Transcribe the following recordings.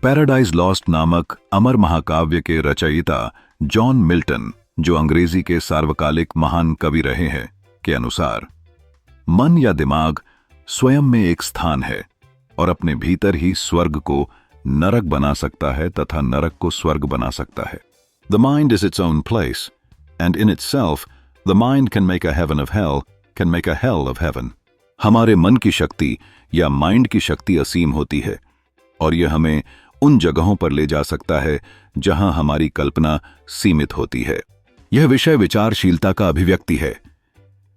Paradise lost नामक अमर महाकाव्य के रचयिता जॉन मिल्टन, जो अंग्रेजी के सार्वकालिक महान कवि रहे हैं, के अनुसार मन या दिमाग स्वयं में एक स्थान है और अपने भीतर ही स्वर्ग को नरक बना सकता है तथा नरक को स्वर्ग बना सकता है। The mind is its own place and in itself the mind can make a heaven of hell, can make a hell of heaven. हमारे मन की शक्ति या माइंड की शक्ति असीम होती है और यह हमें उन जगहों पर ले जा सकता है जहां हमारी कल्पना सीमित होती है। यह विषय विचारशीलता का अभिव्यक्ति है,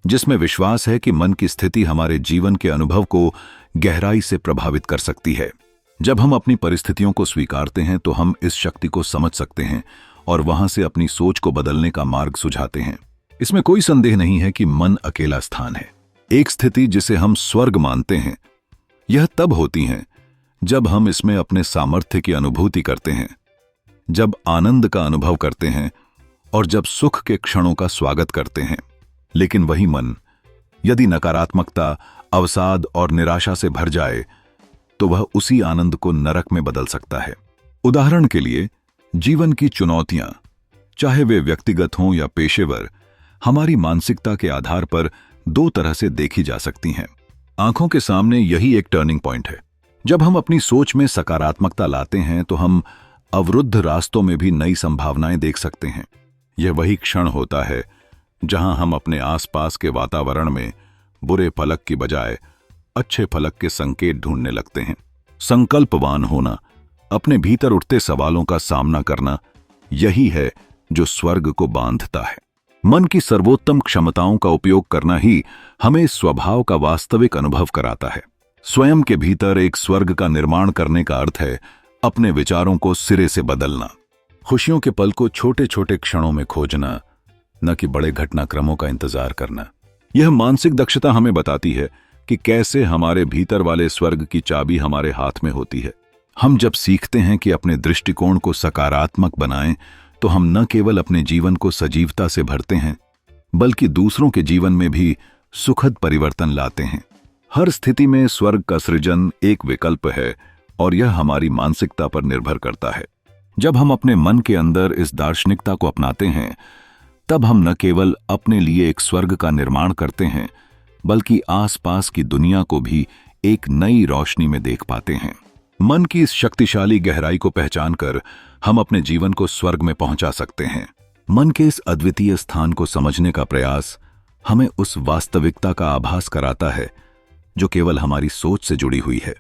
जिसमें विश्वास है कि मन की स्थिति हमारे जीवन के अनुभव को गहराई से प्रभावित कर सकती है। जब हम अपनी परिस्थितियों को स्वीकारते हैं तो हम इस शक्ति को समझ सकते हैं और वहां से अपनी सोच को बदलने का मार्ग सुझाते हैं। इसमें कोई संदेह नहीं है कि मन अकेला स्थान है। एक स्थिति जिसे हम स्वर्ग मानते हैं, यह तब होती है जब हम इसमें अपने सामर्थ्य की अनुभूति करते हैं, जब आनंद का अनुभव करते हैं और जब सुख के क्षणों का स्वागत करते हैं। लेकिन वही मन यदि नकारात्मकता, अवसाद और निराशा से भर जाए तो वह उसी आनंद को नरक में बदल सकता है। उदाहरण के लिए, जीवन की चुनौतियां, चाहे वे व्यक्तिगत हों या पेशेवर, हमारी मानसिकता के आधार पर दो तरह से देखी जा सकती हैं। आंखों के सामने यही एक टर्निंग पॉइंट है। जब हम अपनी सोच में सकारात्मकता लाते हैं तो हम अवरुद्ध रास्तों में भी नई संभावनाएं देख सकते हैं। यह वही क्षण होता है जहां हम अपने आसपास के वातावरण में बुरे फलक की बजाय अच्छे फलक के संकेत ढूंढने लगते हैं। संकल्पवान होना, अपने भीतर उठते सवालों का सामना करना, यही है जो स्वर्ग को बांधता है। मन की सर्वोत्तम क्षमताओं का उपयोग करना ही हमें स्वभाव का वास्तविक अनुभव कराता है। स्वयं के भीतर एक स्वर्ग का निर्माण करने का अर्थ है अपने विचारों को सिरे से बदलना, खुशियों के पल को छोटे छोटे क्षणों में खोजना, न कि बड़े घटनाक्रमों का इंतजार करना। यह मानसिक दक्षता हमें बताती है कि कैसे हमारे भीतर वाले स्वर्ग की चाबी हमारे हाथ में होती है। हम जब सीखते हैं कि अपने दृष्टिकोण को सकारात्मक बनाएं, तो हम न केवल अपने जीवन को सजीवता से भरते हैं, बल्कि दूसरों के जीवन में भी सुखद परिवर्तन लाते हैं। हर स्थिति में स्वर्ग का सृजन एक विकल्प है और यह हमारी मानसिकता पर निर्भर करता है। जब हम अपने मन के अंदर इस दार्शनिकता को अपनाते हैं, तब हम न केवल अपने लिए एक स्वर्ग का निर्माण करते हैं, बल्कि आसपास की दुनिया को भी एक नई रोशनी में देख पाते हैं। मन की इस शक्तिशाली गहराई को पहचानकर हम अपने जीवन को स्वर्ग में पहुंचा सकते हैं। मन के इस अद्वितीय स्थान को समझने का प्रयास हमें उस वास्तविकता का आभास कराता है जो केवल हमारी सोच से जुड़ी हुई है।